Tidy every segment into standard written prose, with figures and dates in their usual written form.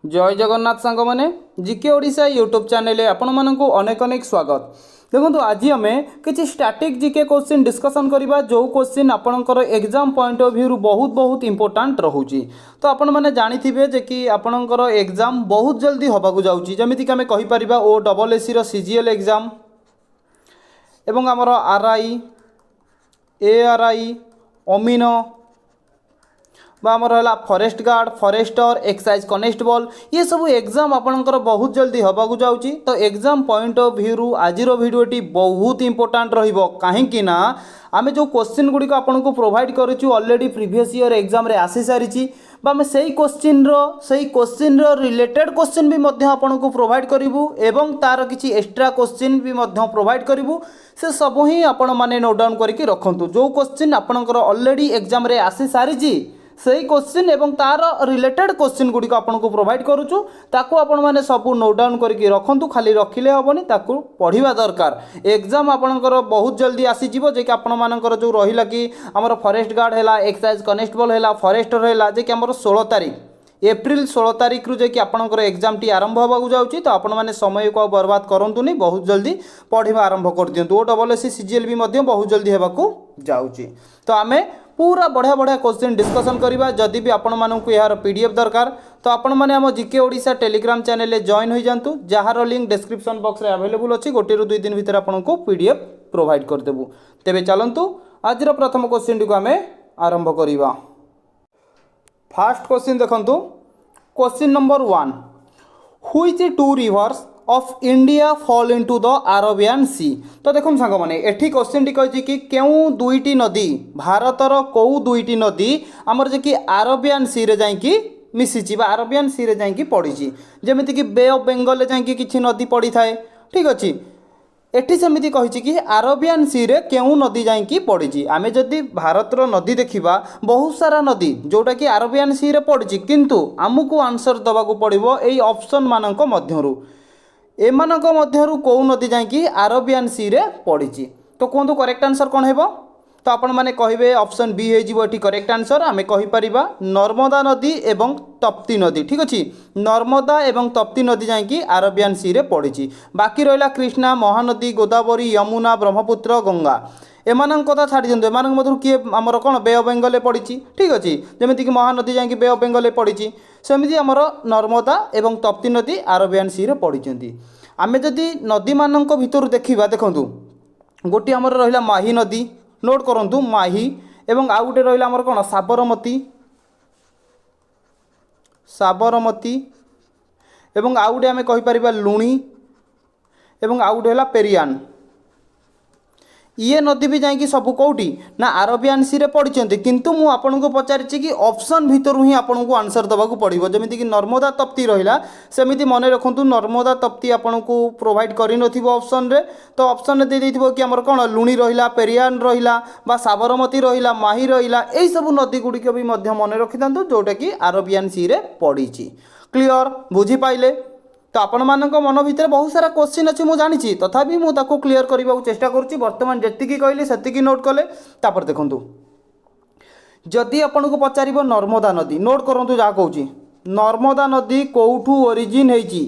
जय जगन्नाथ सांग मैंने जीके ओडिशा यूट्यूब चैनल आपण मानक अनेक अनेक स्वागत। देखो आज आम किसी स्टैटिक जीके क्वेश्चन डिस्कसन करवा जो क्वेश्चन आपणकर एग्जाम पॉइंट ऑफ व्यू बहुत बहुत इंपोर्टाट रोचे। तो आपण मैंने जानी जे कि आपणकर एग्जाम बहुत जल्दी होबाकू जाउची जमीक आम कहीपर O double S C CGL exam एवं आमर आरआई एआरआई अमीनो आमर है forest guard forester excise constable ये सब एग्जाम आपंकर बहुत जल्दी होबाकू जाउची। तो एग्जाम पॉइंट ऑफ व्यू आज भिडियोटी बहुत इंपोर्टाट रहिबो काहेकि ना आमे जो क्वेश्चन गुड़ी आपको प्रोवाइड करूँ ऑलरेडी प्रीवियस ईयर एग्जाम रे आसी सारी आम से क्वेश्चन रिलेटेड क्वेश्चन भी आपको प्रोवाइड करूँ एवं तार किसी एक्स्ट्रा क्वेश्चन भी प्रोवाइड करूँ से सब ही आपण मैंने नोट डाउन करके रखु जो क्वेश्चन आपंकर ऑलरेडी एग्जाम रे आसी सारी सही क्वेश्चन एवं तार रिलेटेड क्वेश्चन गुड़ी आपको प्रोवाइड करूँ ताकू आपण मैंने सब नोट डाउन करके रखु खाली रखिले हेनी ताकू पढ़ा दरकार। एग्जाम आपंकर बहुत जल्दी आसीज जे कि आपण मानकर जो रहा कि आमर फॉरेस्ट गार्ड है एक्साइज कनेस्टेबल है फॉरेस्टर है जे कि आमर 16 तारीख एप्रिल 16 तारीख रू जे कि आपंकर एग्जाम टी आरंभ होगा जाऊँगी। तो आपण मैंने समय को बर्बाद करूँ बहुत जल्दी पढ़ा आरंभ कर दिंतु। ओ डबल एसी सीजीएल भी बहुत जल्दी होगा जाऊँगी। तो आम पूरा बढ़िया बढ़िया क्वेश्चन डिस्कसन करवा। जदि भी आपण मानक यार पीडीएफ दरकार तो आपण मैंने आम GK Odisha Telegram channel join हो जातु जार लिंक डिस्क्रिप्शन बॉक्स रे अवेलेबल अच्छी गोटे 2 दिन भितर आपको पीडीएफ प्रोवाइड करदेबू। तेबे चलंतु आज प्रथम क्वेश्चन टी को आम आरंभ करवा। फास्ट क्वेश्चन देखंतु question number 1 which two rivers of India fall into the Arabian sea. तो देखो सांग मैंने एठी क्वेश्चन टी कही कि केउ दुईटी नदी भारतर कौ दुईटी नदी आमर जे कि अरेबियन सी रे जाइकी मिसिची बा अरेबियन सी रे जाइकी पड़ी जेमिति कि बे ऑफ बेंगल रे जाइकी किछि नदी पड़ी थाए ठीक अछि। एठी सेमिति कहिछि कि अरेबियन सी रे केउ नदी जाइकी पड़ी। आमे जदि भारतर नदी देखिबा बहुत सारा नदी जोटा कि अरेबियन सी रे पड़ी किंतु आमको आंसर दबाकू पड़िबो एई ऑप्शन मानक मध्यरु एमानक मध्यरु कौ नदी जाइकी अरेबियन सी रे पड़ी। तो कहतु करेक्ट आंसर कौन हेबो। तो आपण माने कहिबे ऑप्शन बी हे जिवो एठी करेक्ट आंसर। आमे कहि परिबा नर्मदा नदी एवं तप्ती नदी ठीक अछि। नर्मदा एवं तप्ती नदी जाइकी अरेबियन सी रे पड़ी। बाकी रहिला कृष्णा महानदी गोदावरी यमुना ब्रह्मपुत्र गंगा एमानक कथा छाड़ी दिंतु एमानक मध्यरु किए आमर कोन बे ऑफ बेंगल पड़ी ठीक अछि। जेमिति कि महानदी जाइकी बे ऑफ बेंगल पड़ी सेमिति आमर नर्मदा एवं तप्ती नदी अरेबियन सी रे पड़ी। आमे जदि नदी मानक भितर देखिबा देखंतु गोटी आमर रहिला माही नदी नोट करंतु माही एवं आउ गोटे रहिला आमर कोन साबरमती साबरमती एवं आउ गोटे आमे कहि परिबा लुणी एवं आउ गोटे हला पेरियान। ये नदी भी जाइए सब कौटी ना अरेबियन सी रे पड़ी किंतु मु आपनको पचारिछि कि ऑप्शन भितर ही आपनको आंसर दबाकू पड़िबो। जेमिति कि नर्मदा तप्ती रहिला सेमिति मने रखंतु नर्मदा तप्ती आपनको प्रोवाइड करि नथिबो ऑप्शन रे। तो ऑप्शन रे दे देथिबो कि हमर कोन लुणी रहिला पेरियान रहिला बा साबरमती रहिला माही रहिला एई सब नदी गुडी के भी मध्य मने रखिथांतु जोटा कि अरेबियन सी रे पड़ीछि। क्लियर बुझी पाइले। तो आपण मानक मन भितर बहुत सारा क्वेश्चन अच्छी मुझे जानी तथापि मुझे क्लीयर करने को चेष्टा करुँची। बर्तमान जी कहली से नोट कले तापर देखु जदि आपन को पचार नर्मदा नदी नोट करूँ जहाँ कहूँ नर्मदा नदी कौठू ओरिजिन होती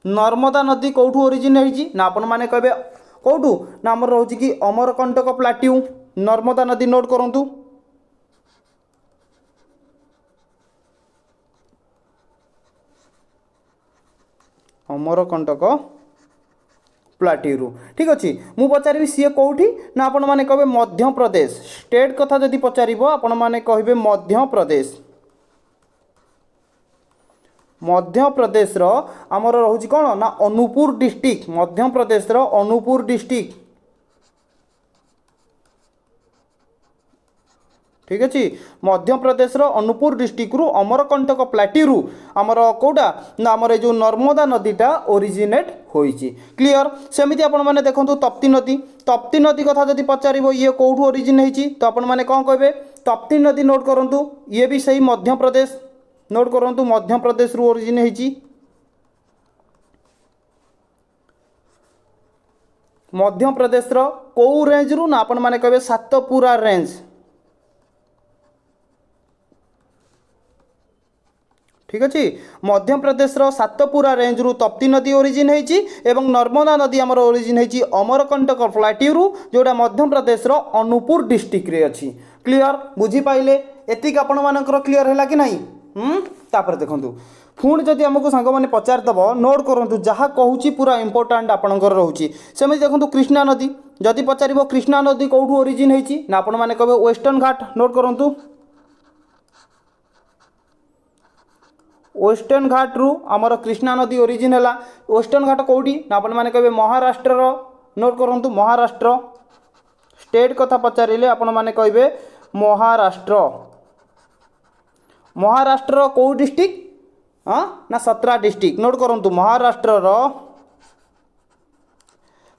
नर्मदा नदी कौठू ओरिजिन होती ना आपण मैंने कहे कौठू ना आमर रोचे कि अमरकंटक प्लाट्यू नर्मदा नदी नोट करूँ अमरकंटक प्लाट्यू ठीक अच्छे। मु पचारि सी कौटी ना आपण मैंने कहे मध्य प्रदेश स्टेट कथा जदि पचार आपण मैंने कहे मध्य प्रदेश मध्य प्रदेश रो आमर रोचे कौन ना अनूपुर डिस्ट्रिक्ट मध्य प्रदेश रो अनूपुर डिस्ट्रिक्ट ठीक अच्छे। मध्य प्रदेश रो अनूपुर डिस्ट्रिक्ट रु अमरकंटक प्लाट्यू आमर कौटा ना आमर जो नर्मदा नदीटा ओरिजिनेट होइछि। क्लियर सेमिति आपण माने देखंतु तप्ती नदी कथा जदि पचारिबो ये कौठू ओरिजिन होइछि तो आपण माने कोन कहबे तप्ती नदी नोट करंतु ये भी सही मध्य प्रदेश नोट करंतु मध्य प्रदेश रु ओरिजिन होइछि। मध्य प्रदेश रो कौ रेंज रु ना आपण माने कहबे सातपुरा रेंज ठीक अच्छे मध्य प्रदेश सातपुरा रेंज रु तप्ती नदी ओरिजिन होती एवं नर्मदा नदी आमर ओरिजिन होती अमरकंटक प्लाट्यू जोटा मध्य प्रदेश अनुपुर डिस्ट्रिक्ट रे अच्छी क्लीयर बुझीपारे एतिक आपण मानकर क्लीयर है कि नहीं तापर देखु पुणी जदि आमको सांग मैंने पचारदेव नोट करूँ जहाँ कहूँ पूरा इंपोर्टाट आपंकर रोचे सेमती देखो कृष्णा नदी जदि पचार कृष्णा नदी कौटू ओरिजिन होती ना आपण मैंने कहे वेस्टर्न घाट नोट करूँ वेस्टर्न घाट रु आमर कृष्णा नदी ओरिजिन है वेस्टर्न घाट कौटी ना आपण मैंने कहे महाराष्ट्र नोट करूँ महाराष्ट्र स्टेट कथा पचारे आपण मैंने कहे महाराष्ट्र महाराष्ट्र कौ डिस्ट्रिक्ट हाँ ना 17 डिस्ट्रिक्ट नोट करूँ महाराष्ट्र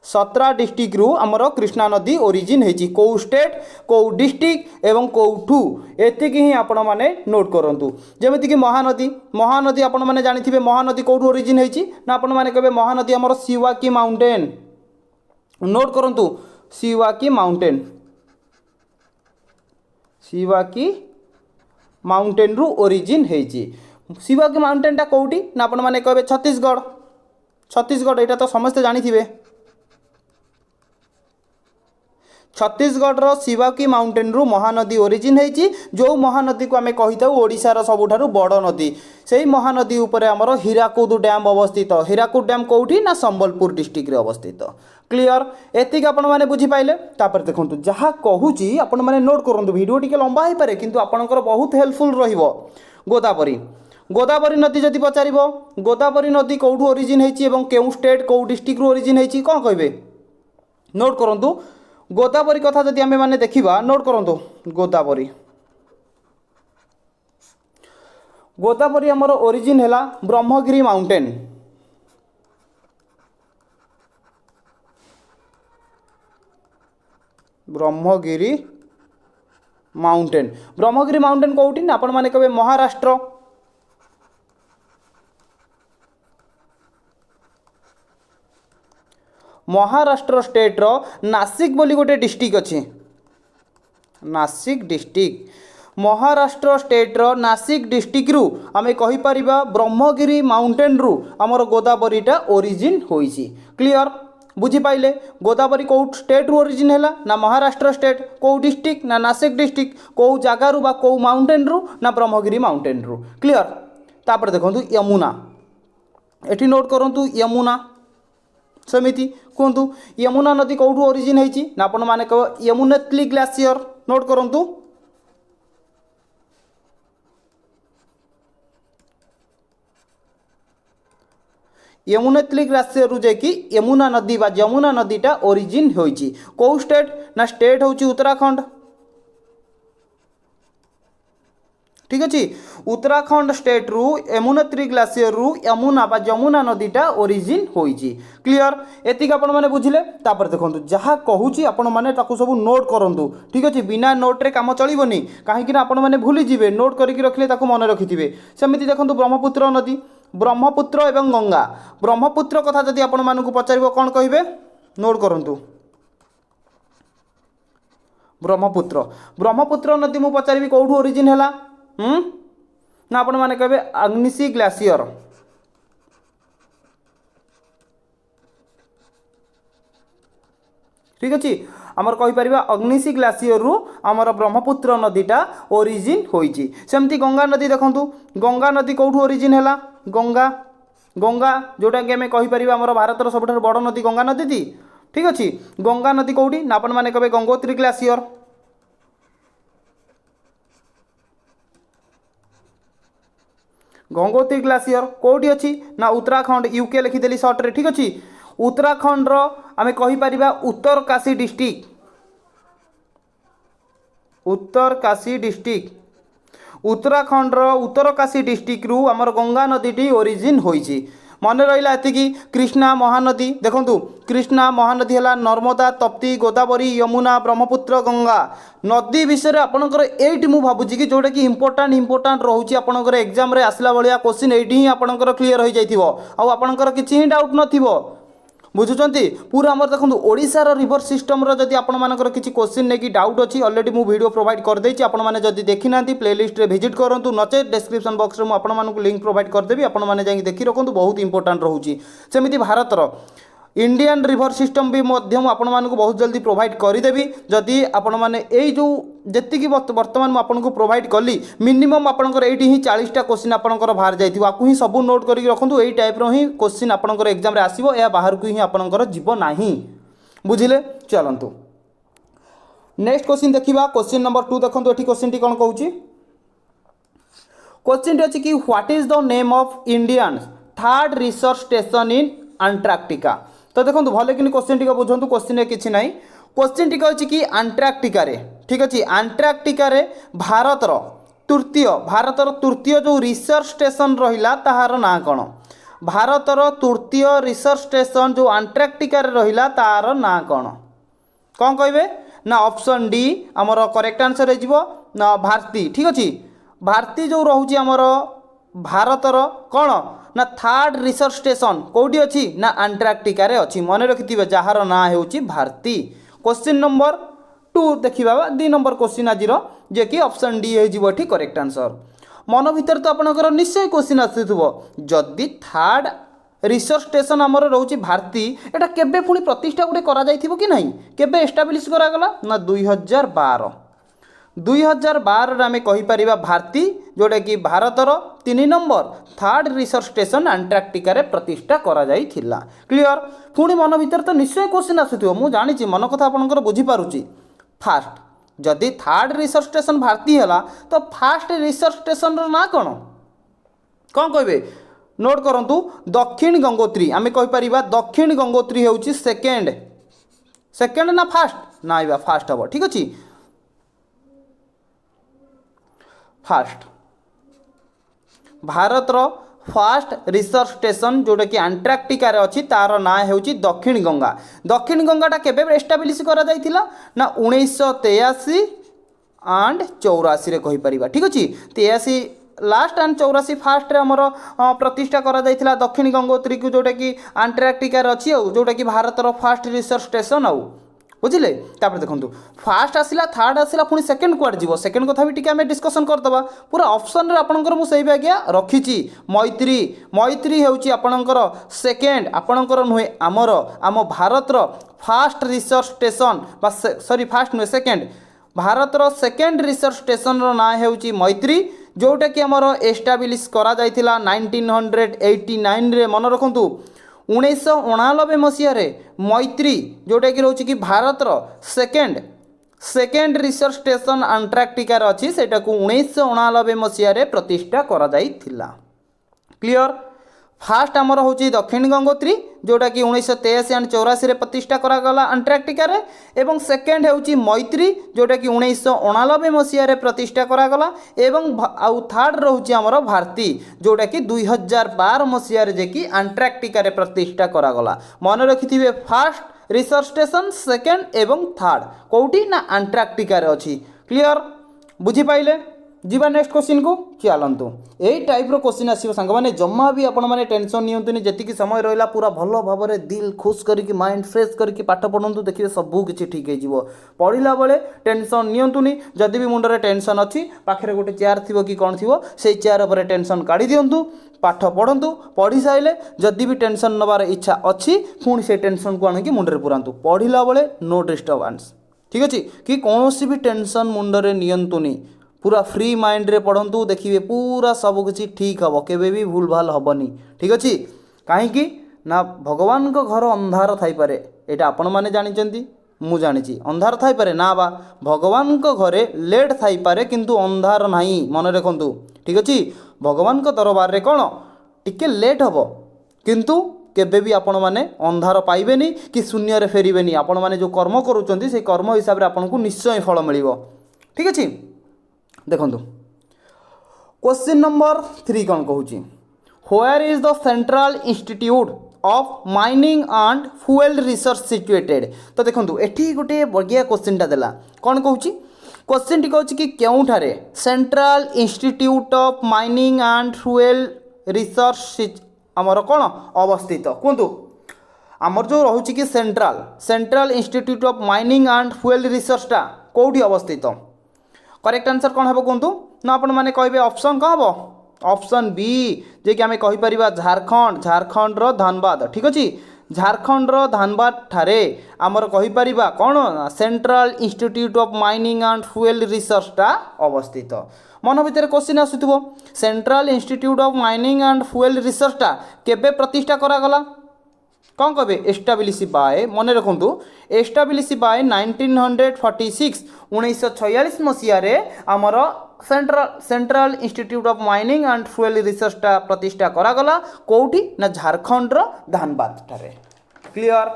17 डिस्ट्रिक्ट रु आमर कृष्णा नदी ओरिजिन होती कौ स्टेट कौ डिस्ट्रिक्ट एवं कौठू एतिक ही आपण मैंने नोट करूँ जमीती कि महानदी महानदी आपण मैंने जानी महानदी कौटू ओरिजिन होती ना आपण मैंने कहे महानदी आमर शिवाकी माउंटेन नोट करूँ शिवाकी माउंटेन शिवाकी माउंटेन रु ओरिजिन होती शिवाकी माउंटेन टा कौटी ना आपण मैंने कहे छत्तीसगढ़ छत्तीसगढ़ यहाँ तो समस्ते जानी छत्तीसगढ़ शिवाकी माउंटेन रु महानदी ओरिजिन होती जो महानदी को आम कही था ओडिशार सबुठारु बड़ नदी से महानदी उपर आमर हीराकुद डैम अवस्थित हीराकुद डैम कौटी ना संबलपुर डिस्ट्रिक्ट रे अवस्थित क्लीयर एतिक आपण मैंने बुझीपारे तापर देखो जहाँ कहूँ आपण मैंने नोट करूँ वीडियो टी लंबा हो पारे किंतु आपणकर बहुत हेल्पफुल रहिबो गोदावरी गोदावरी नदी जदि पचार गोदावरी नदी कौटू ओरिजिन होती एवं केउ स्टेट कौ डिस्ट्रिक्ट ओरिजिन होती कौन कहे नोट करूँ गोदावरी कथा जदि आमे माने देखिबा नोट करूँ गोदावरी गोदावरी आमर ओरिजिन है ब्रह्मगिरी माउंटेन ब्रह्मगिरी माउंटेन कौटी ना आपण माने कहे महाराष्ट्र महाराष्ट्र स्टेट रो नासिक बोली गोटे डिस्ट्रिक्ट अच्छे नासिक डिस्ट्रिक्ट महाराष्ट्र स्टेट रो नासिक डिस्ट्रिक्ट रु आमे कहि परिबा ब्रह्मगिरी माउंटेन रु आमर गोदावरीटा ओरिजिन होईची क्लियर बुझी पाइले गोदावरी कौ स्टेट रु ओरिजिन है ना महाराष्ट्र स्टेट कौ डिस्ट्रिक्ट ना नासिक डिस्ट्रिक्ट कौ जगार बा कौ माउंटेन रु ना ब्रह्मगिरी माउंटेन रु क्लियर तापर देखो यमुना एठी नोट करूँ यमुना सेमिति कहतु यमुना नदी कौटू ओरिजिन होती ना आपण मैंने कह यमुनेत्री ग्लेशियर नोट करूँ यमुनेत्री ग्लेशियर रु जाकि यमुना नदी बा यमुना नदीटा ओरिजिन होती कौ स्टेट ना स्टेट होची उत्तराखंड ठीक अच्छे उत्तराखंड स्टेट रु यमुनेत्री ग्लेशियर रु यमुना बा यमुना नदीटा ओरिजिन होईची क्लियर एतिक आपण माने बुझिले तापर देखंतु जहाँ कहूँ आपण माने ताकू सब नोट करंतु ठीक अच्छे बिना नोट रे काम चलिबनी कहीं आपण माने भूली जिवे नोट करके रखले ताकू मन रखिथिबे सेमिति देखंतु ब्रह्मपुत्र नदी ब्रह्मपुत्र एवं गंगा ब्रह्मपुत्र कथा जदि आपण मानकु पचारिबो कोन कहिबे नोट करंतु ब्रह्मपुत्र नदी मु पचारिबी कौठू ओरिजिन हैला ना आपण माने कहे अग्निशी ग्लेशियर ठीक अच्छे आमर कहीपर अग्निशी ग्लेशियर रु आमर ब्रह्मपुत्र नदीटा ओरिजिन होईची सेमती गंगा नदी देखंतु गंगा नदी कौठू ओरिजिन है गंगा गंगा जोटा कि आम कहीपर आमर भारतर सबुठारु बड़ नदी गंगा नदी थी ठीक अच्छे गंगा नदी कौटी ना आपण माने कहे गंगोत्री ग्लेशियर गंगोत्री ग्लेशियर कौटी अच्छी ना उत्तराखंड यूके लिखिदेली सर्ट रे ठीक अच्छे उत्तराखंड रो आमे कहि परिबा उत्तरकाशी डिस्ट्रिक्ट उत्तराखंड रो उत्तरकाशी डिस्ट्रिक्ट रु आमर गंगा नदीटी ओरिजिन होईची मन रहा एतिकी कृष्णा महानदी देखंतु कृष्णा महानदी है नर्मदा तप्ती गोदावरी यमुना ब्रह्मपुत्र गंगा नदी विषय में आपंकर एट मु भावुची कि जोटा कि इंपोर्टाट रोचे आपंकर एग्जाम रे आसला भाया क्वेश्चन एटी ही आपंकर क्लीयर हो जाइथिबो आ आपंकर किछि ही डाउट नथिबो बुझुंट पूरा आम देखो ओडिशार रिवर सिस्टम जदि आपर किसी क्वेश्चन नहीं डाउट अच्छी अलरेडी मु वीडियो प्रोवाइड करदे आपने जदि देखी ना प्लेलिस्ट विजिट करूँ नचे डिस्क्रिप्शन बॉक्स में आपको लिंक प्रोवाइड करदेवी आपने जाइए देखी रखुँ बहुत इंपोर्टाट रोचे सेमती भारतर इंडियन रिवर सिस्टम भी आपको बहुत जल्दी प्रोवाइड करदेवी जदि आपण मैंने जो जी बर्तमान मुझे प्रोवाइड कली मिनिमम आपंकर ये 40टा क्वेश्चन आपंकर बाहर जाइए आपको ही सब नोट करके रखुँ यही टाइप ही क्वेश्चन आपंकर एग्जाम रे आसीबो या बाहर को ही आपंकर जीव नाही बुझिले चलतु नेक्स्ट क्वेश्चन देखा क्वेश्चन नंबर 2 देखो ये क्वेश्चन टी कौन कहूँ क्वेश्चन अच्छी कि what is the name of Indian third research station in Antarctica तो देखो भले कि क्वेश्चन टी बुझुँ क्वेश्चन किसी ना क्वेश्चन टी अच्छी कि अंटार्कटिका ठीक अच्छे अंटार्कटिका भारतर तृतीय जो रिसर्च स्टेशन रहा ताहार ना कौन भारतर तृतीय रिसर्च स्टेशन जो अंटार्कटिका रहा तार ना कौन कहे ना ऑप्शन डी आमर करेक्ट आंसर हो ना भारती ठीक अच्छे भारती जो रोचे आमर भारतर कौन ना थर्ड रिसर्च स्टेशन कौटी अच्छी ना अंटार्कटिका अच्छी मन रखिथे जार ना हो भारती क्वेश्चन नंबर 2 देखा 2 नंबर क्वेश्चन आज जे कि ऑप्शन डी हो करेक्ट आंसर मन भीतर तो आपंकर निश्चय क्वेश्चन आसुव जदि थर्ड रिसर्च स्टेशन आमर रोचे भारती एटा केबे पुणी प्रतिष्ठा गोटे करा जाइथिबो कि नहीं केबे एस्टाब्लिश करागला ना 2012 आम कहीपर भारती जोटा कि भारतर 3 number third research station Antarctica प्रतिष्ठा करा जाइथिला क्लियर पुणी मन भीतर तो निश्चय क्वेश्चन आसुथिबो मु जानिछि मन कथा आपनकर बुझी पारुछि फास्ट जदि थर्ड रिसर्च स्टेशन भारती है तो फास्ट रिसर्च स्टेशन ना कौन कौन कहे नोट करूँ दक्षिण गंगोत्री आम कहीपर दक्षिण गंगोत्री हूँ सेकेंड ना फास्ट ना फास्ट हम ठीक अच्छे फास्ट भारतर फास्ट रिसर्च स्टेशन जोटा कि अंटार्कटिका अच्छी तार ना हो दक्षिण गंगाटा केबे एस्टाब्लिश करा जाइथिला ना 1983 एंड 84 कहीपर ठीक अच्छे 83 लास्ट एंड 84 फास्ट आमर प्रतिष्ठा करा जाइथिला दक्षिण गंगोत्री को जोटा कि अंटार्कटिका अच्छी जोटा कि भारतर फास्ट रिसर्च स्टेशन आउ बुझिले देखो फास्ट आसला थर्ड आसला पुणी सेकेंड कुआड जीव सेकेंड कथा भी टिके डिस्कसन करदबा पूरा ऑप्शन रे आपनकर मु सही आज्ञा रखिछि मैत्री हेउछि आपनकर सेकेंड आपनकर नुहे आमर आम भारतर first research station sorry first नुहे सेकेंड भारतर सेकेंड रिसर्च स्टेशन रो ना हेउछि मैत्री जोटा कि आमर एस्टाब्लिश करा जाइथिला 1989 रे मन रखंतु 1989 मसीह मैत्री जोटा कि रोचे कि भारतर सेकेंड रिसर्च स्टेशन अंटार्कटिका अच्छी से 1989 मसीह प्रतिष्ठा करा जाइथिला क्लियर फास्ट आमर हूँ दक्षिण गंगोत्री जोटा कि 1983 एंड 84 प्रतिष्ठा करागला अंटार्कटिका एवं सेकेंड हूँ मैत्री जोटा कि 1989 मसीह प्रतिष्ठा करागला एवं आउ थर्ड रोचे आमर भारती जोटा कि 2012 मसीह कि अंटार्कटिका प्रतिष्ठा करागला मन रखिथिबे फास्ट रिसर्च स्टेशन सेकेंड एवं थर्ड कौटी ना अंटार्कटिका अच्छी क्लियर बुझी पाइले जीवा नेक्स्ट क्वेश्चन को चलतु यही टाइप क्वेश्चन आसो सांग मैंने जमा भी आपण मैंने टेंशन नियंतुनी जी समय रहा पूरा भल भाव में दिल खुश करके माइंड फ्रेश करके पाठ पढ़ु देखिए सबू किसी ठीक हो पढ़ला बेले टेंशन नियंतुनी जदि भी मुंडे टेंशन अच्छी पाखे गोटे चेयर थी कि कौन थी से चेयर पर टेंशन काढ़ी दिंतु पाठ पढ़ु पढ़ी सारे जदि भी टेंशन नबार इच्छा अच्छी पुणी से टेंशन को आणिकी मुंडे पुरातु पढ़ला बेले नो डिस्टर्बांस ठीक अच्छे कि कौन भी टेंशन मुंडे नियंतुनी पूरा फ्री माइंड रे पढ़ंतु देखिए पूरा सब किसी ठीक हम केबे भी भूल भाल हेनी ठीक अच्छे कहीं ना भगवान को घर अंधार थाईपे यहाँ आपण मैंने जानी मु जानी अंधार थाईपे ना बा भगवान को घरे लेट थाईपे किंतु अंधार नहीं मन रखु ठीक अच्छे भगवान को दरबार रे कौन टिके लेट हम किंतु केबे भी आपण मैंने अंधार पाइबेनी कि शून्य फेरबेनी आपण मैंने जो कर्म करुँच से कर्म हिसाब से आपको निश्चय फल मिल ठीक अच्छे देखो क्वेश्चन नंबर 3 कौन कहूँ where is the central institute of mining and fuel research situated तो देखो एटी गोटे बढ़िया क्वेश्चनटा देला कौन कहूँ क्वेश्चन टी कहूँ कि केउठारे central institute of mining and fuel research आमर कौन अवस्थित कहतु आमर जो रोचे कि central central institute of mining and fuel रिसर्चटा कौटी अवस्थित करेक्ट आंसर कौन हम कहतु ना आपण मैंने कहे ऑप्शन कौन हम ऑप्शन बी जे कि आम कहीपर झारखंड झारखंड धनबाद ठीक अच्छे झारखंड धनबाद ठारे आमर कहीपर कौन central institute of mining and fuel रिसर्चटा अवस्थित मन भितर क्वेश्चन आसुथिबो central institute of mining and fuel रिसर्चटा केबे प्रतिष्ठा करागला कौन कहे एस्टाब्लिश बाय मन रखु एस्टाब्लिश बाय 1946 1946 मसीह आमर central institute of mining and fuel रिसर्चटा प्रतिष्ठा करागला कौटी ना झारखंड धानबाद ठारे क्लियर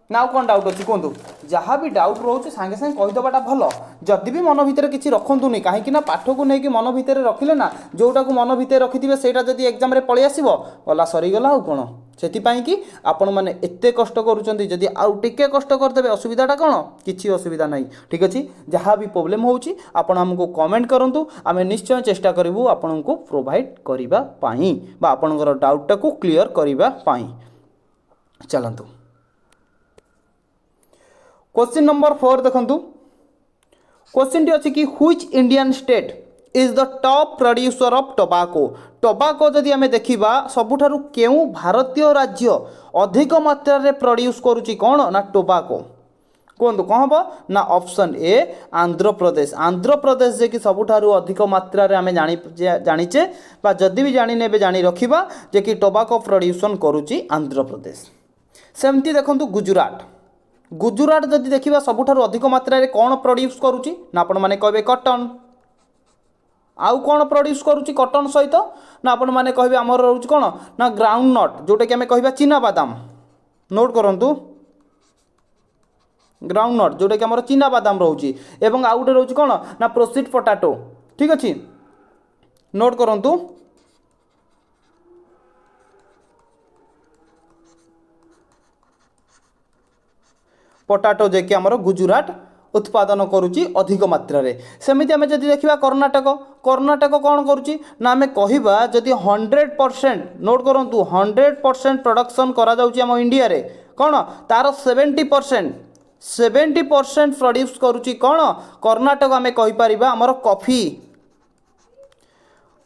ना कौन डाउट अच्छी कहतु जहाँ भी डाउट रोचे सागे सागे कहीदेटा भल जदि भी मन भितर किसी रखुनी कहीं पाठ को लेकिन मन भितर रखिले ना जोटा को मन भितर रखिथे से जदि एग्जाम रे पलि आसो गला सरीगला आउ कौन से कि आपण मैंने एते कष्ट करुँच जदि आउ टिके कष्ट करदे असुविधाटा कौन किसी असुविधा नहीं ठीक अच्छे जहाँ भी प्रोब्लेम होची आपण हमको कमेंट करूँ आम निश्चय चेष्टा करूँ आपण को प्रोवाइड करने आपणकर डाउटा को क्लीयर करने चलतु क्वेश्चन नंबर 4 देखंतु क्वेश्चन टी अछि कि which Indian state is the top producer of tobacco tobacco जदि आमे देखिबा सबुठारु केउ भारतीय राज्य अधिक मात्रा रे प्रोड्यूस करूची कोन ना टोबैको कहतु कौन हम ना ऑप्शन ए आंध्र प्रदेश जे कि सबुठारु अधिक मात्रा रे आमे जानिचे बा जदि भी जानि नेबे जानि रखिबा जे कि टोबैको प्रोड्यूसन करूची आंध्र प्रदेश सेमती देखंतु गुजरात जदि देखिबा सबुठारु अधिक मात्रा रे कौन प्रोड्यूस करूची ना आपण माने कहबे कॉटन आउ कौन प्रोड्यूस करूची कॉटन सहित ना आपण माने कहबे हमर रहउची कोन ना ग्राउंड नट जोटा कि आमे कहबा चीना बादाम नोट करंतु ग्राउंड नट जोटा कि हमर चीना बादाम रहउची एवं आउ गोटे रहउची कोन ना प्रोसेस्ड पोटैटो ठीक अछि नोट करंतु पोटाटो जे कि आमर गुजरात उत्पादन करुच्ची अधिक मात्रा रे सेमिति आमे जदि देखिबा कर्णाटक कौन करुच्ची ना आमे कहिबा जदि 100% नोट करंतु 100% प्रोडक्शन करा जाउची आम इंडिया रे कौन तार 70% प्रोड्यूस करुच्ची कौन कर्णाटक आमे कहि परिबा आमर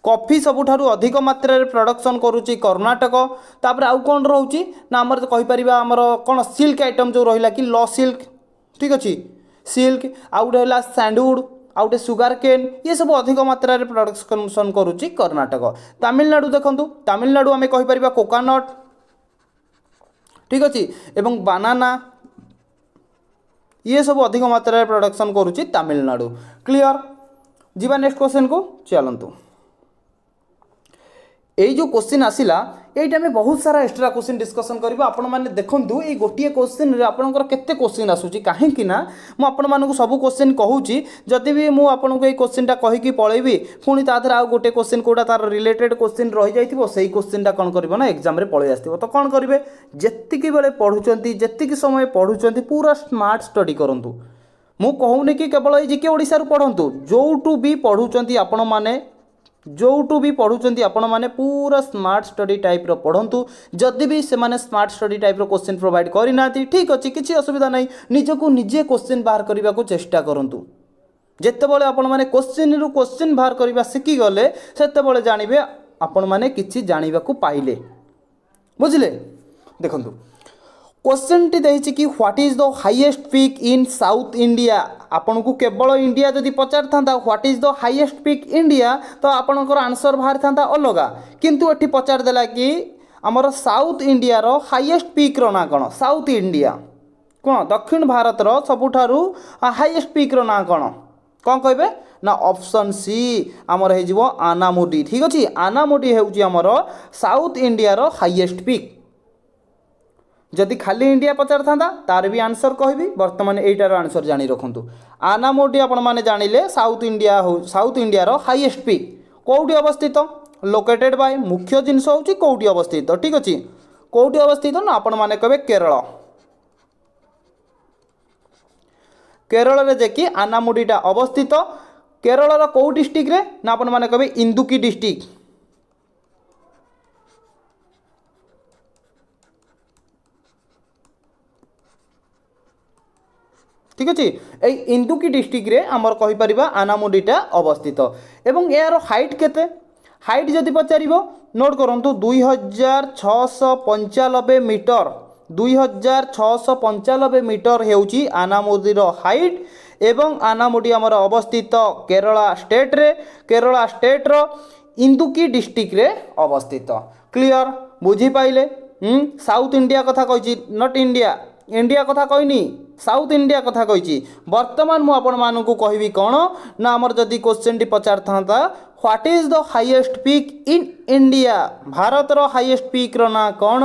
कॉफी सबुठारु अधिक मात्रा रे प्रोडक्शन करुच्ची कर्णाटक तापर आउ कौन रोची ना आमर कहि परिबा आमर कौन सिल्क आइटम जो रहिला कि लॉ सिल्क ठीक अछि सिल्क आउ गोटे है सैंडवुड आउ गोटे सुगार केन ये सब अधिक मात्रा रे प्रोडक्शन करुच्ची कर्णाटक तमिलनाडु देखंतु तमिलनाडु आमे कहि परिबा कोकोनट ठीक अछि एवं बनाना ये सब अधिक मात्रा रे प्रोडक्शन करुच्ची तमिलनाडु क्लियर जीवा नेक्स्ट क्वेश्चन को चलंतु यही जो क्वेश्चन आसिला ये आम बहुत सारा एक्स्ट्रा क्वेश्चन डिस्कसन करबा आपण माने देखंतु ए गोटिए क्वेश्चन रे आपनकर केते क्वेश्चन आसुची काहे कि ना मु आपण मानकु सब क्वेश्चन कहूची जदि भी मु आपनको ए क्वेश्चनटा कहि कि पळेबी पुनी ताथरा आ गोटे क्वेश्चन कोडा तार रिलेटेड क्वेश्चन रहि जाइथिबो सेही क्वेश्चनटा कोन करबो ना एग्जाम रे पळै आस्थिबो तो कोन करिवे जेत्तिकी बेले पढुचंती जेत्तिकी समय पढुचंती पूरा स्मार्ट स्टडी करंतु मु कहूनी कि केवल ए जिके ओडिसा रु पढंतु जोटू भी पढुचंती आपण माने जोटू भी पढ़ुचंती आपण माने पूरा स्मार्ट स्टडी टाइप रो पढ़ंतु जदि भी से माने स्मार्ट स्टडी टाइप रो क्वेश्चन प्रोवाइड करि नाती ठीक अछि किछि असुविधा नहीं निजको निजे क्वेश्चन बाहर करबा को चेष्टा करंतु जेते बेले आपण माने क्वेश्चन रु क्वेश्चन बाहर करबा सिखि गले सेते बेले जानिबे आपण माने किछि जानिबा को पाइले बुझिले देखंतु क्वेश्चन टी देछि कि what is the highest peak in south India आपन को केवल इंडिया जदि पचार था what is the highest peak India तो आपनकर आंसर बाहर था अलगा किंतु एठी पचार देला कि हमर साउथ इंडिया रो हाईएस्ट पीक रो ना कोन साउथ इंडिया कोन दक्षिण भारत रो सबुठारु हाईएस्ट पीक रो ना कोन कोन कहबे ना ऑप्शन सी हमर हे जिवो आनामुडी ठीक अछि आनामुडी हेउची हमर साउथ इंडिया रो हाईएस्ट पीक जदि खाली इंडिया पचार था तार भी आंसर कहबी वर्तमान एटार आंसर जानी रखु आनामुडी आपण माने जानिले साउथ इंडिया रो हाईएस्ट पीक कोउटी अवस्थित लोकेटेड बाय मुख्य जिनस होची कोउटी अवस्थित ठीक अछि कोउटी अवस्थित ना आपण माने कहबे केरल रे जे कि आनामुडीटा अवस्थित केरल रो कोउ डिस्ट्रिक्ट रे ना आपण माने कहबे इंदुकी डिस्ट्रिक्ट ठीक अच्छे ये इंदुकी डिस्ट्रिक्ट रे आमर कहीपर आनामुडीटा अवस्थित एवं यार हाइट केते हाइट जदि पचार नोट करूँ 2695 मीटर 2695 मीटर होउची आनामुडीर हाइट एवं आनामुडी आमर अवस्थित केरला स्टेट रो इंदुकी डिस्ट्रिक्ट रे अवस्थित क्लियर बुझी पाइले साउथ इंडिया कथा कही नॉट इंडिया कथा कहनी साउथ इंडिया कथा कही बर्तमान मु आपण मानकु कहबी कौन ना आमर जदि क्वेश्चन टी पचार था what is the highest peak in India Bharat रो हाईएस्ट पीक रो ना कौन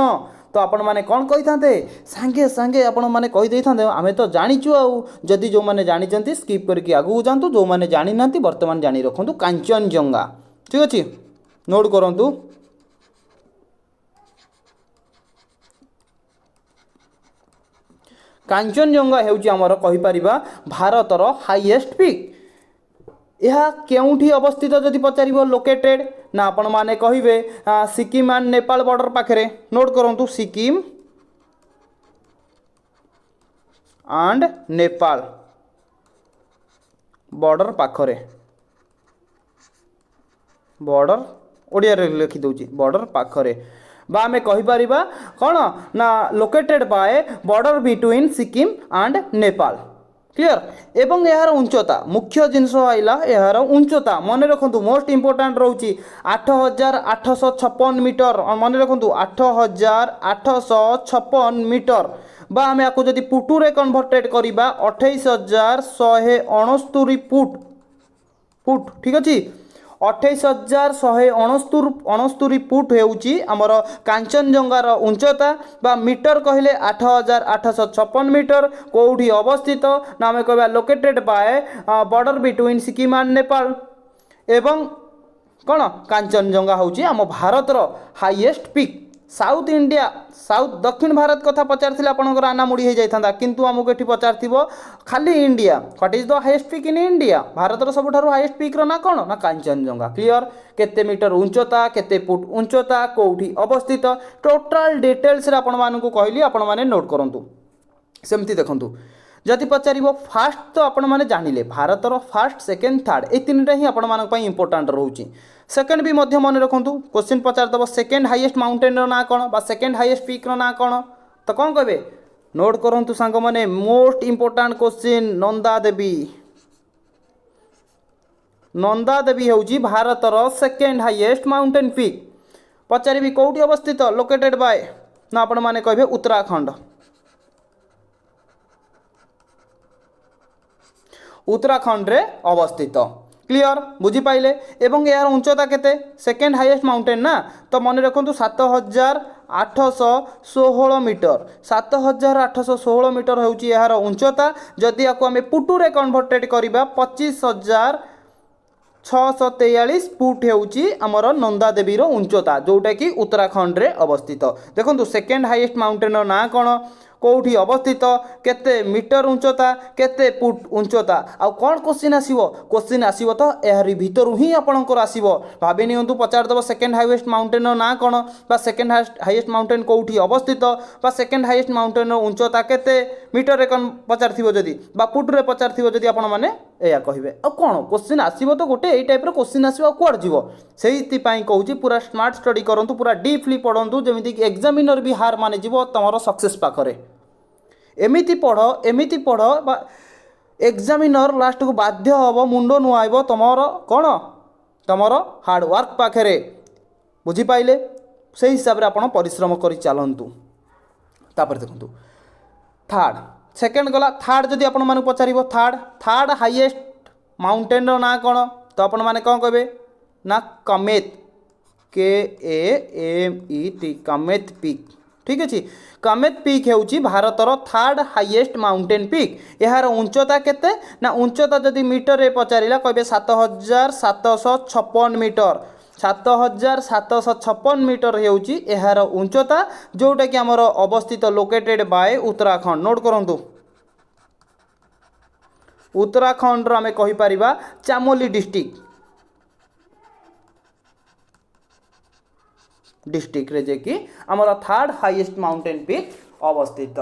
तो आपण माने कौन कही थांते सांगे सांगे आपण माने कही देई थांते आमे तो जानिचु आउ जदि जो माने जानिचंती स्किप करके आगु जांतु जो माने जानि नांती वर्तमान जानि रखंतु कांचनजंगा ठीक अछि नोट करंतु कांचनजंगा हेउची हमर कहि परिबा भारतर हाईएस्ट पीक यह केउठी अवस्थित जदि पचारिबो लोकेटेड ना आपण माने कहिबे सिक्किम एंड नेपाल बॉर्डर पाखरे नोट करंतु सिक्किम एंड नेपाल बॉर्डर पाखरे बॉर्डर ओडिया रे लिखि दउची बॉर्डर पाखरे बा आमे कहि परिबा कोन ना located by border between Sikkim and Nepal clear एवं यार उच्चता मुख्य जिनस आइला यार उच्चता मन रखु मोस्ट इंपोर्टाट रोची 8856 मीटर मन रखु 8856 मीटर बा आमे आकु जदि पुटु रे कन्वर्टेड करिबा 28169 फुट ठीक अछि 28169 फुट हेउची हमर कांचनजंगार उच्चता बा मीटर कहले 8856 मीटर कोठी अवस्थित ना आमे कहबा located by border between Sikkim and Nepal एवं कोन कांचनजंगा होउची हम भारतर highest peak south India south दक्षिण भारत कथा पचार आपंकर आनामुड़ी हो जाता किंतु आमको ये पचार खाली India what is the highest peak in India भारतर सब हाईएस्ट पीक ना कौन ना कांचनजंगा क्लियर केते मीटर उच्चता केते फुट उच्चता कोठी अवस्थित टोटाल डिटेल्स कहली आपण मैंने नोट करूँ सेमती देखूँ जदि पचार फास्ट तो आपण मैंने जानिले भारतर फास्ट सेकेंड थर्ड ये तीन टा ही आपण इंपोर्टाट रोचे सेकेंड भी मध्य मन रखु क्वेश्चन पचार दब सेकेंड हाईएस्ट माउंटेन ना कौन बा सेकेंड हाईएस्ट पीक ना कौन तो कौन कहे नोट करूँ सांग मैंने most important question Nanda Devi हूँ भारतर सेकेंड हाईएस्ट माउंटेन पीक पचारि कौटी अवस्थित लोकेटेड बाय ना आपण मैंने कहे उत्तराखंड उत्तराखंड रे अवस्थित क्लियर बुझी पाइले एवं यार उच्चता केते सेकेंड हाईएस्ट माउंटेन ना तो मन रखु 7816 मीटर 7816 मीटर हूँ यार उच्चता जदि आपको आम पुटू रे कन्वर्टेड करवा 25643 फुट होउची हमर नंदा देवीर उच्चता जोटा कि उत्तराखंड रे अवस्थित देखो सेकेंड हाईएस्ट माउंटेन ना कौन कौटी अवस्थित केते मीटर उच्चता केते फुट उच्चता आ कौन क्वेश्चन आसीबो तो यार भीतर ही आपणकर आसीबो भाबी नियंतु पचार दब सेकेंड हाईएस्ट माउंटेन ना कौन बा सेकेंड हाईएस्ट माउंटेन कौटी अवस्थित बा सेकेंड हाईएस्ट माउंटेन उच्चता केते मीटर रे पचार थिबो जदी बा फुट रे पचार थिबो जदी आपण माने एया कहिबे आ कौन क्वेश्चन आसीबो तो गोटे एई टाइप रो क्वेश्चन आसीबो कुआड जीवो सेहिति पई कहूची पूरा स्मार्ट स्टडी करंतु पूरा डीपली पढंतु जेमिति कि एग्जामिनर भी हार माने जीवो तमरो सक्सेस पाखरे एमिति पढ़ बा एग्जामिनर लास्ट को बाध्य हम मुंड नुआब तुमर कौन तुमर हार्डवर्क पाखे बुझी पाइले से हिसाब से आप परिश्रम कर चलतु तापर देखु थर्ड सेकेंड गला थर्ड जदि आपण माने पचार थर्ड हाईएस्ट माउंटेन ना कौन तो आपण माने कौन कहे ना कमेत KAMET कमेत पीक ठीक अच्छे कमेत पीक होउची भारतर थर्ड हाईएस्ट माउंटेन पीक यार उच्चता केते ना उच्चता जदि मीटर रे पचारिला कहे 7756 मीटर 7756 मीटर होउची यार उच्चता जोटा कि हमर अवस्थित लोकेटेड बाय उत्तराखंड नोट करंतु उत्तराखंड रो आमे कहि परिबा चामोली डिस्ट्रिक्ट रे जे कि हमर थर्ड हाईएस्ट माउंटेन पीक अवस्थित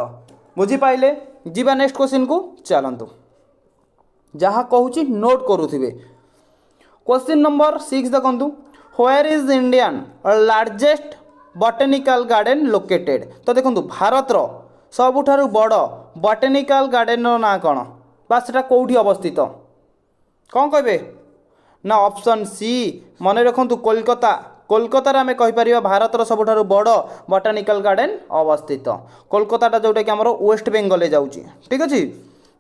बुझी पाइले जीवा नेक्स्ट क्वेश्चन को चलतु जहाँ कहूँ नोट करुवे। क्वेश्चन नंबर 6 देखु where is Indian largest botanical garden located. तो देखो भारत सबुठारु बड़ बॉटनिकल गार्डन ना कौन बा सेटा कौटी अवस्थित कौन कहे ना ऑप्शन सी मन रखु कोलकाता। कोलकाता आम कहीपर भारत सबुठारु बड़ बॉटनिकल गार्डन अवस्थित कोलकाता जोटा कि आमर वेस्ट बेंगल जाऊँगी। ठीक अच्छे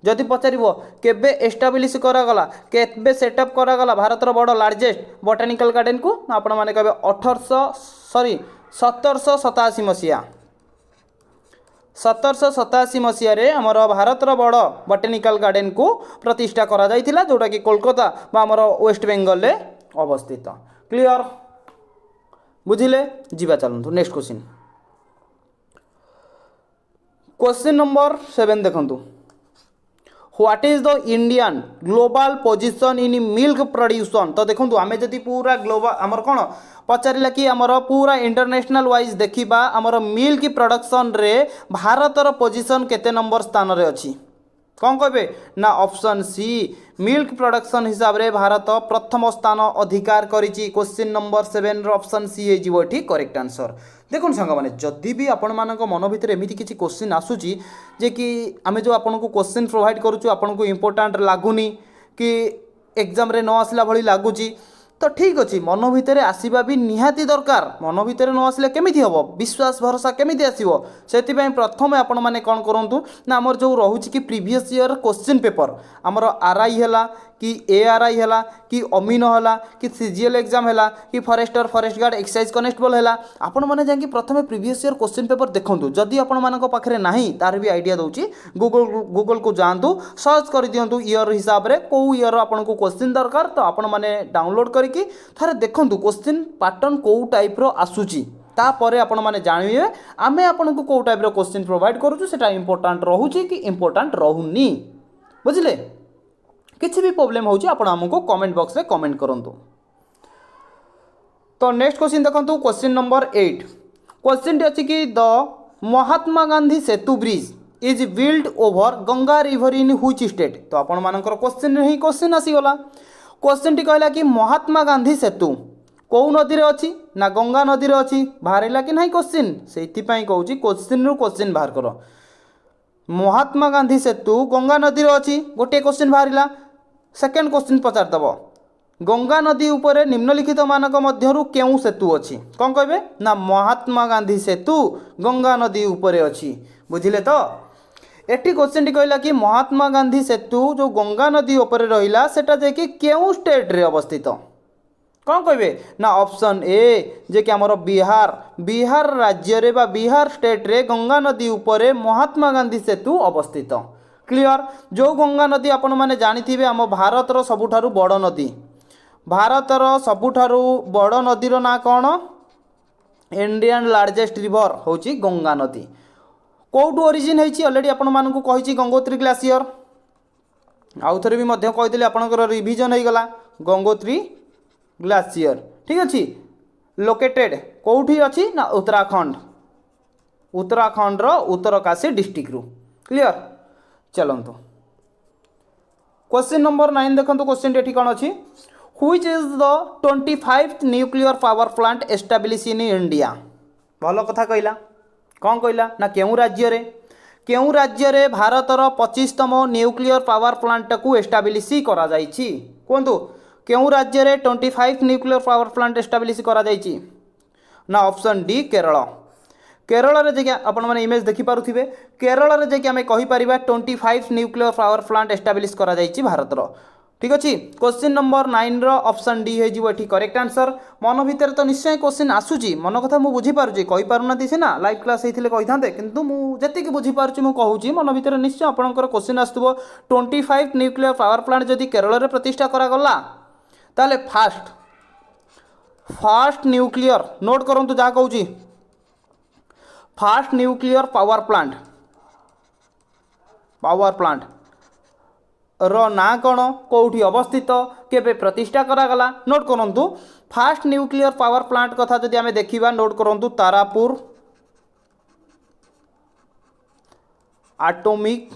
जदि पचार केबे एस्टाब्लिश करागला केबे सेटअप करागला भारत बड़ लार्जेस्ट बॉटनिकल गार्डन को आपण मैंने कहे 1787 मसीहा 1787 मसीह आमर भारत बड़ बॉटनिकल गार्डन को प्रतिष्ठा करा जाइथिला जोटा कि कोलकाता बा आमर वेस्ट बेंगल रे अवस्थित। क्लियर बुझिले जीवा चलतु नेक्स्ट क्वेश्चन। क्वेश्चन नंबर 7 देखंतु what is the Indian global position in milk production. तो देखो आम जदि पूरा ग्लोबल आमर कौन पचारा कि आमर पूरा इंटरनेशनल वाइज देखा आमर मिल्क प्रोडक्शन रे भारतर पोजिशन केते नंबर स्थान रे अच्छी कौन कहे ना ऑप्शन सी मिल्क प्रोडक्शन हिसाब रे भारत प्रथम स्थान अधिकार करिछि। क्वेश्चन नंबर 7 ऑप्शन सी है जीवो एठी करेक्ट आंसर। देखो सांग मैंने जदि भी आपण मान मन भर एमती किसी क्वेश्चन आसूची जे कि आम जो आपन को क्वेश्चन प्रोवाइड करूँ आपन को इम्पोर्टाट लगुनि कि एग्जाम रे न आसला भली लगुच तो ठीक अच्छे मन भितर आसवा भी निहाती दरकार मन भितर न आसले केमिति हम विश्वास भरोसा केमिति आसो से प्रथम आपण मैंने कौन करूँ ना आमर जो रोचे कि प्रीवियस ईयर क्वेश्चन पेपर आमर आरआई है कि एआरआई है कि अमीनो है कि सीजीएल एग्जाम है कि forester forest guard excise constable है आपण मैंने जाकि प्रथम प्रीवियस ईयर क्वेश्चन पेपर देखूँ जदि आपण मान पाखे ना तार भी आइडिया दूसरी गूगल को जातु सर्च कर दिंतु ईयर हिसाब से कौ ईयर आपन को क्वेश्चन दरकार तो आपण मैंने डाउनलोड करके थे देखूँ क्वेश्चन पैटर्न कौ टाइप आसूची तापर आपण मैंने जानवे आम आपन को कौ टाइप क्वेश्चन प्रोवाइड करूँ से इंपोर्टाट रोचे कि इंपोर्टाट रोनी बुझे किसी भी प्रॉब्लम होची आपण हमको कमेंट बॉक्स में कमेंट करंतु। तो नेक्स्ट क्वेश्चन देखंतु क्वेश्चन नंबर 8 क्वेश्चन टी अछि कि the Mahatma Gandhi Setu bridge is build over Ganga river in which state. तो आपण मानकर क्वेश्चन ही क्वेश्चन आसीगला क्वेश्चन टी कहला कि महात्मा गांधी सेतु कौ नदी रे अछि ना गंगा नदी रे अछि बाहरला कि नहीं क्वेश्चन सेति पई कहूची क्वेश्चन रु क्वेश्चन बाहर करो। महात्मा गांधी सेतु गंगा नदी रे अछि गोटे क्वेश्चन बाहरला सेकेंड क्वेश्चन पचारदेव गंगा नदी उपरे निम्नलिखित मानक मध्यरु केउ सेतु अछि कौन कहे ना महात्मा गांधी सेतु गंगा नदी उपरे अछि बुझिले। तो एटी क्वेश्चन टी कहला कि महात्मा गांधी सेतु जो गंगा नदी उपरे रहिला सेटा जे कि केउ स्टेट रे अवस्थित कौन कहे ना ऑप्शन ए जे कि हमर बिहार राज्य रे बा बिहार स्टेट रे गंगा नदी उपरे महात्मा गांधी सेतु अवस्थित। क्लियर जो गंगा नदी आपण मैंने जानी आम भारतर सबुठारु बड़ नदी भारतर सबुठारु बड़ नदीर ना कौन इंडियन लार्जेस्ट रिवर होची गंगा नदी कौटू ओरिजिन होती अलरेडी आपण मानकु कहिछि गंगोत्री ग्लेशियर आउ थरे भी मध्य कहिदेली आपनकर रिवीजन हो गला गंगोत्री ग्लेशियर ठीक अच्छे लोकेटेड कौटी अच्छी ना उत्तराखंड उत्तरकाशी डिस्ट्रिक्ट रु। क्लियर चलतु क्वेश्चन नंबर 9 देखो क्वेश्चन टी कौन अच्छी which is the 25th nuclear power plant establish in India. भल कथा कहला कौन कहला ना केउ राज्य रे भारतर 25तम न्यूक्लियर पावर प्लांट को एस्टाब्लिश करा जाइछि कहतु केउ राज्य रे 25th nuclear power plant establish करा जाइछि ना ऑप्शन डी केरल। केरल रे जे आपण माने इमेज देखि पारुथिबे केरल रे जे आमे कहि परिबा 25 न्यूक्लियर पावर प्लांट एस्टाब्लिश करा जाइछि भारतर ठीक अच्छे। क्वेश्चन नंबर 9 रो ऑप्शन डी है जीवो एठी करेक्ट आंसर। मन भीतर तो निश्चय क्वेश्चन आसुची मन कथा मु बुझी पारुची कहि पारुना ना लाइव क्लास हेथिले कहि थांते किंतु मु जति बुझी पारुची मु कहूची मन भीतर निश्चय आपनकर क्वेश्चन आस्तबो 25 न्यूक्लियर पावर प्लांट जदि केरल रे प्रतिष्ठा करा गला ताले फास्ट न्यूक्लियर नोट करंतु जा कहूची फास्ट न्यूक्लियर पावर प्लांट रो ना कौन कौटी अवस्थित केबे प्रतिष्ठा करागला नोट करंतु फास्ट न्यूक्लियर पावर प्लांट कथा जदि आमे देखिबा नोट करंतु Tarapur atomic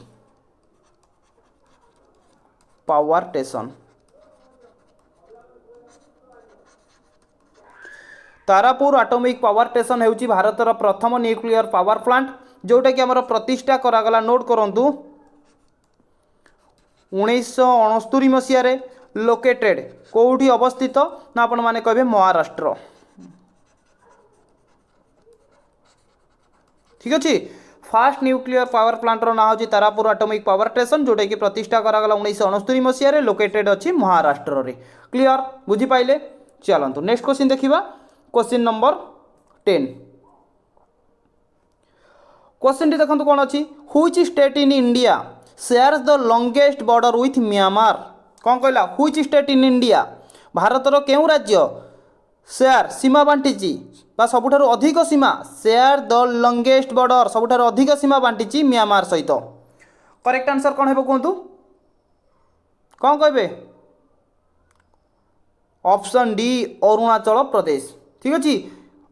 power station. Tarapur atomic power station हेउची भारतर प्रथम न्यूक्लियर पावर प्लांट जोटा कि आमर प्रतिष्ठा करागला। नोट करंतु 1969 मसीह रे लोकेटेड कोठी अवस्थित ना आपण माने कहबे महाराष्ट्र। ठीक अच्छे। फास्ट न्यूक्लियर पावर प्लांट रो ना होची तारापुर एटॉमिक पावर स्टेशन जोटा कि प्रतिष्ठा करागला 1969 मसीह रे लोकेटेड अछि महाराष्ट्र रे। क्लियर बुझी पाइले। चलंतु नेक्स्ट क्वेश्चन देखिबा। Question number 10। क्वेश्चन टी देखंतु कोन अछि। Which state in India shares the longest border with Myanmar. कौन कहला व्हिच स्टेट इन इंडिया भारतर केउ राज्य शेयर सीमा बांटीची बा सबुठारु अधिक सीमा शेयर द लॉन्गेस्ट बॉर्डर सबुठारु अधिक सीमा बांटीची म्यांमार सहित। करेक्ट आंसर कौन हेबो कहंतु कौन कहबे। Option D Arunachal Pradesh. ठीक अच्छे।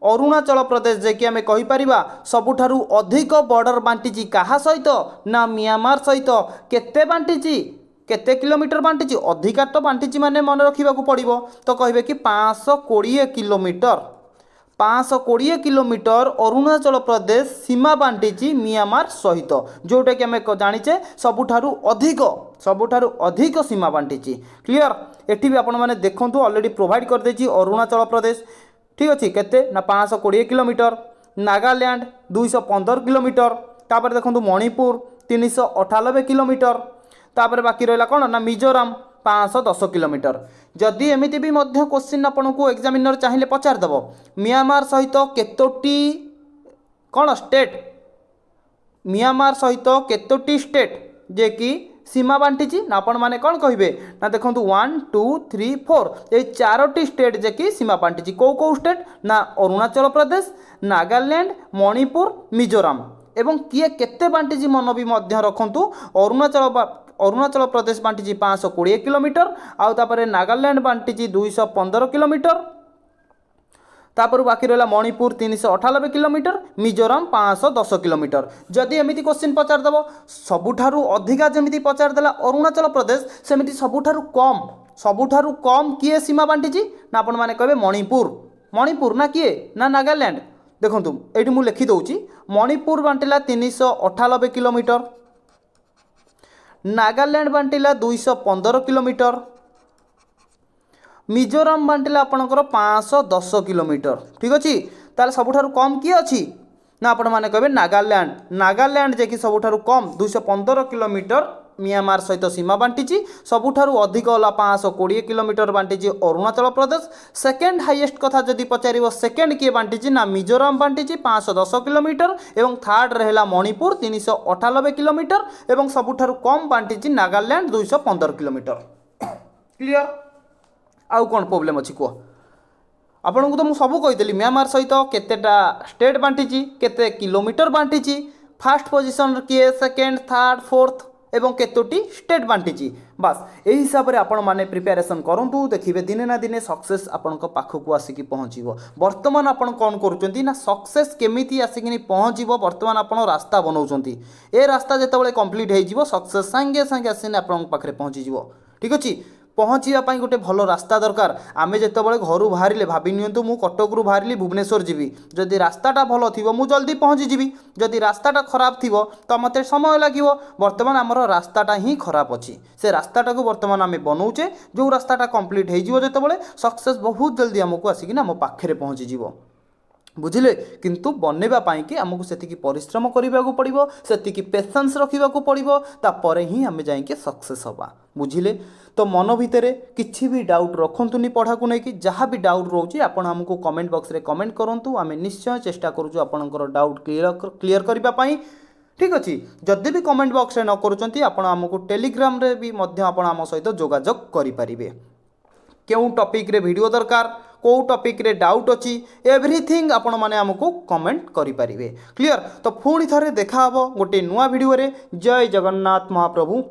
अरुणाचल प्रदेश जे कि आमे कहि परिबा सबुठारु अधिक बॉर्डर बांटीची कहा सहित ना म्यांमार सहित। केते बांटीची केते किलोमीटर बांटीची अधिका तो बांटीची माने मन रखिबा को पड़िबो तो कहबे कि 520 किलोमीटर 520 किलोमीटर अरुणाचल प्रदेश सीमा बांटीची म्यांमार सहित जोटा कि आमे जानिचे सबुठारु अधिक सीमा बांटीची। क्लियर। एठी भी आपण माने देखंतु ऑलरेडी प्रोवाइड कर देची अरुणाचल प्रदेश। ठीक अच्छे। केते ना 520 किलोमीटर। नागालैंड 215 किलोमीटर। तापर देखंतु मणिपुर 398 किलोमीटर। तापर बाकी रहा कौन ना मिजोराम 510 किलोमीटर। जदि एमती भी मध्य क्वेश्चन आपन को एग्जामिनर चाहिए पचारदेव म्यांमार सहित केतोटी कौन स्टेट म्यांमार सहित केतोटी स्टेट जे कि सीमा बांटीची ना आपण माने कौन कहिबे ना देखंतु 1 2 3 4 ये 4टी स्टेट जे कि सीमा बांटीची। कौ स्टेट ना अरुणाचल प्रदेश नागालैंड मणिपुर मिजोराम एवं किए केते बांटीची मन भी मध्य रखंतु। अरुणाचल प्रदेश बांटीची 520 किलोमीटर आउ तापरे नागालैंड बांटीची 215 किलोमीटर। तापर बाकी रहा मणिपुर 398 किलोमीटर मिजोराम 510 किलोमीटर। जदि एमती क्वेश्चन पचारदेव सबुठारु अधिका जमिति पचारदेला अरुणाचल प्रदेश सेमिति सबुठारु कम किए सीमा बांटीची ना आपण माने कहबे मणिपुर ना किए ना नागालैंड। देखंतु एठी मु लिखि दउची मणिपुर बांटिला 398 किलोमीटर नागालैंड बांटिला 215 किलोमीटर मिजोराम बांटिला आपणकर 510 किलोमीटर। ठीक अच्छे। ताले सबुठारु कम किए अच्छी ना आपण माने कहबे नागालैंड जे कि सबुठारु कम 215 किलोमीटर म्यांमार सहित सीमा बांटीची। सबुठारु अधिक होला 520 kilometre बांटीची Arunachal Pradesh. Second highest कथा जदि पचारिबो सेकेंड किए बांटीची ना मिजोराम बांटीची 510 किलोमीटर एवं थर्ड रहेला मणिपुर 398 किलोमीटर एवं सबुठारु कम बांटीची नागालैंड 215 किलोमीटर। क्लियर। आउ कौन प्रोब्लेम अच्छी कह आपन को तो मुझे सबू कहीदेली म्यांमार सहित केतेटा स्टेट बांटीची केते किलोमीटर बांटीची फास्ट पोजिशन किए सेकेंड थर्ड फोर्थ एवं केतोटी स्टेट बांटीची। बास यही हिसाब से आपण माने प्रिपेरेसन करंतु देखिबे दिने ना दिने सक्सेस आपण पाखक आसिकी पहुँचो। वर्तमान आपण कौन करुँच ना सक्सेस केमिति आसिकी पहुँचो वर्तमान आपण रास्ता बनाऊँच ए रास्ता जितेबाला कंप्लीट हो सक्सेस सांगे सांगे आसी आपण पाखे पहुँचीज। ठीक अच्छे। पहुँचापी गोटे भल रास्ता दरकार। आम जितेबाला घर बाहर भाभी नियंतु मु कटक बाहरी भुवनेश्वर जीवी जदि रास्ताटा भल थी मु जल्दी पहुँचीजी जदि रास्ताटा खराब थी तो मत समय लगे। बर्तमान आमर रास्ताटा ही खराब अच्छी से रास्ताटा को बर्तमान आम बनाऊे जो रास्ताटा कंप्लीट हो सक्सेस बहुत जल्दी आमको आसिक आम पाखे पहुँचीज। बुझिले किंतु बनैबा पाई कि आमको सेतिकी परिश्रम करने को पड़ो सेतिकी पेशेंस रखा पड़ो तापर ही आम जाइए सक्सेस हवा। बुझिले तो मन भितर किसी भी डाउट रखुनी पढ़ा को लेकिन जहाँ भी डाउट रोचे आपण आमको कमेंट बॉक्स रे कमेंट करूँ आम निश्चय चेष्टा करूँ आपणकर डाउट क्लीयर करने। ठीक अच्छे। जदि भी कमेंट बॉक्स रे न करूँ आपण आमको टेलीग्राम रे भी आप आम सहित जोगाजोग करें। क्यों टॉपिक रे वीडियो दरकार को टॉपिक रे डाउट अच्छी एवरीथिंग आपण माने आमको कमेंट करें। क्लियर। तो पुणी थे देखा गोटे नुआ वीडियो रे। जय जगन्नाथ महाप्रभु।